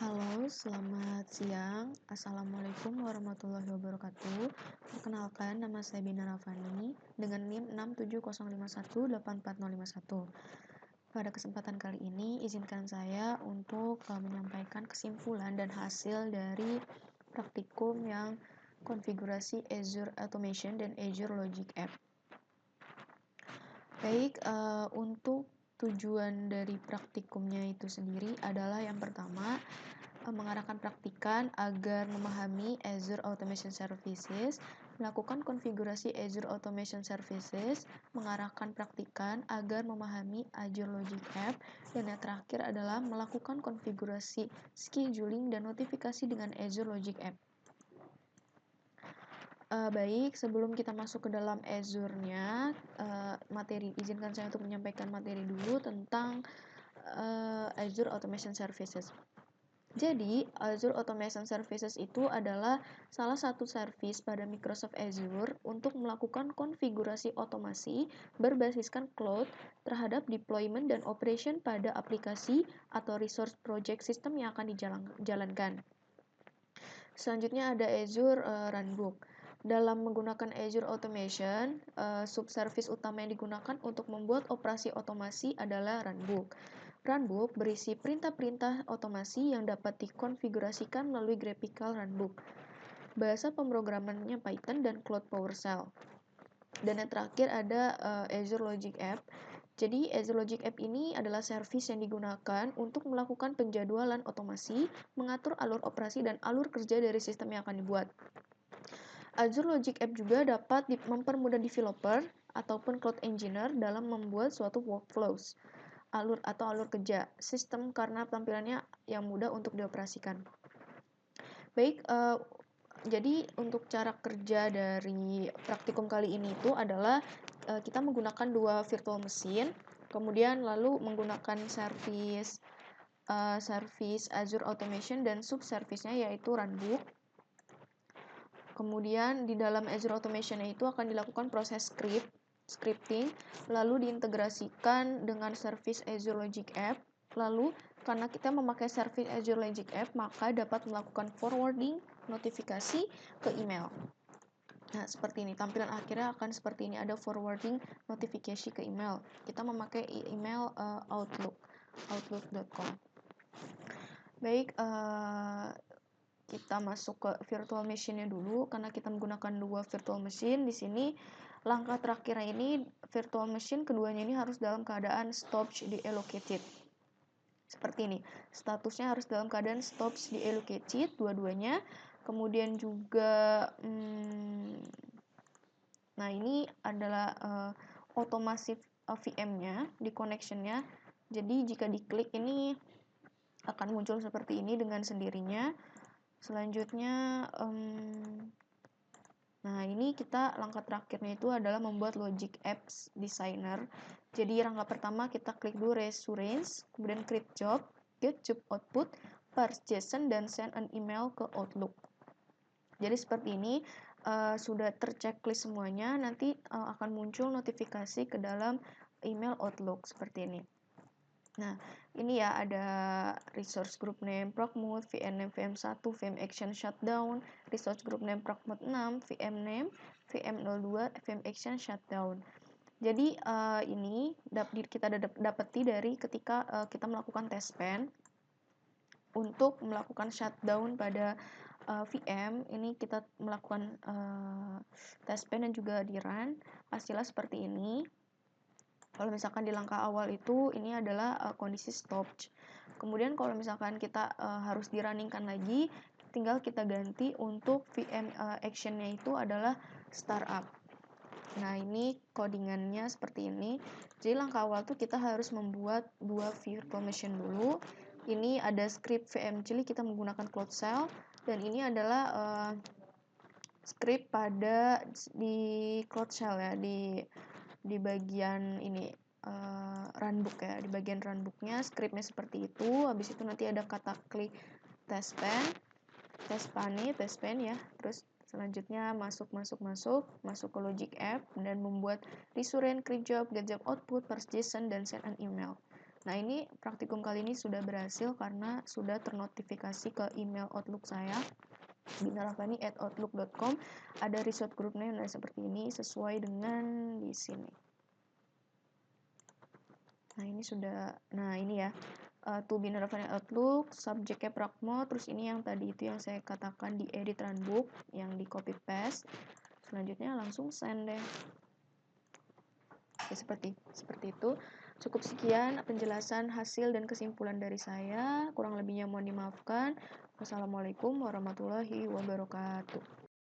Halo, selamat siang. Assalamualaikum warahmatullahi wabarakatuh. Perkenalkan, nama saya Bina Rafani dengan NIM 670518451. Pada kesempatan kali ini, izinkan saya untuk menyampaikan kesimpulan dan hasil dari praktikum yang konfigurasi Azure Automation dan Azure Logic App. Baik, untuk tujuan dari praktikumnya itu sendiri adalah yang pertama, mengarahkan praktikan agar memahami Azure Automation Services, melakukan konfigurasi Azure Automation Services, mengarahkan praktikan agar memahami Azure Logic App, dan yang terakhir adalah melakukan konfigurasi scheduling dan notifikasi dengan Azure Logic App. Baik, sebelum kita masuk ke dalam Azure-nya, izinkan saya untuk menyampaikan materi dulu tentang Azure Automation Services. Jadi, Azure Automation Services itu adalah salah satu service pada Microsoft Azure untuk melakukan konfigurasi otomasi berbasiskan cloud terhadap deployment dan operation pada aplikasi atau resource project system yang akan dijalankan. Selanjutnya ada Azure Runbook. Dalam menggunakan Azure Automation, subservice utama yang digunakan untuk membuat operasi otomasi adalah Runbook. Runbook berisi perintah-perintah otomasi yang dapat dikonfigurasikan melalui graphical runbook. Bahasa pemrogramannya Python dan Cloud PowerShell. Dan yang terakhir ada Azure Logic App. Jadi Azure Logic App ini adalah service yang digunakan untuk melakukan penjadwalan otomasi, mengatur alur operasi dan alur kerja dari sistem yang akan dibuat. Azure Logic App juga dapat mempermudah developer ataupun cloud engineer dalam membuat suatu workflows, alur kerja sistem karena tampilannya yang mudah untuk dioperasikan. Baik, jadi untuk cara kerja dari praktikum kali ini itu adalah kita menggunakan dua virtual machine, kemudian lalu menggunakan service Azure Automation dan subservice-nya yaitu Runbook. Kemudian di dalam Azure Automation itu akan dilakukan proses scripting, lalu diintegrasikan dengan service Azure Logic App. Lalu karena kita memakai service Azure Logic App, maka dapat melakukan forwarding notifikasi ke email. Nah, seperti ini. Tampilan akhirnya akan seperti ini, ada forwarding notifikasi ke email. Kita memakai email outlook.com. Baik, kita masuk ke virtual machine-nya dulu karena kita menggunakan dua virtual machine. Di sini langkah terakhirnya ini virtual machine keduanya ini harus dalam keadaan stopped deallocated. Seperti ini. Statusnya harus dalam keadaan stopped deallocated dua-duanya. Kemudian juga nah ini adalah otomasi VM-nya di connection-nya. Jadi jika diklik ini akan muncul seperti ini dengan sendirinya. Selanjutnya, nah ini kita langkah terakhirnya itu adalah membuat Logic Apps Designer. Jadi langkah pertama kita klik dulu Reassurance, kemudian create job, get job output, parse JSON, dan send an email ke Outlook. Jadi seperti ini, sudah terchecklist semuanya, nanti akan muncul notifikasi ke dalam email Outlook seperti ini. Nah, ini ya ada resource group name procmode, VM name VM1, VM action shutdown, resource group name procmode 6, VM name VM02, VM action shutdown. Jadi ini kita dapati dari ketika kita melakukan test pen untuk melakukan shutdown pada VM. Ini kita melakukan test pen dan juga di run, hasilnya seperti ini. Kalau misalkan di langkah awal itu ini adalah kondisi stopped. Kemudian kalau misalkan kita harus di-runningkan lagi, tinggal kita ganti untuk VM action-nya itu adalah startup. Nah, ini codingannya seperti ini. Jadi langkah awal tuh kita harus membuat dua virtual machine dulu. Ini ada script VM Chili, kita menggunakan Cloud Shell, dan ini adalah script pada di Cloud Shell ya, di bagian ini runbook ya, di bagian runbooknya scriptnya seperti itu. Habis itu nanti ada kata klik test pen ya, terus selanjutnya masuk ke Logic App dan membuat reassurance, create job, get job output, parse JSON, dan send an email. Nah, ini praktikum kali ini sudah berhasil karena sudah ternotifikasi ke email Outlook saya, binarafani@outlook.com. Ada resource groupnya yang seperti ini sesuai dengan di sini. Nah, ini sudah, nah ini ya, to Binarafani Outlook, subjeknya Pragmo, terus ini yang tadi itu yang saya katakan di edit runbook, yang di copy paste. Selanjutnya langsung send deh. Ya, seperti itu. Cukup sekian penjelasan hasil dan kesimpulan dari saya. Kurang lebihnya mohon dimaafkan. Wassalamualaikum warahmatullahi wabarakatuh.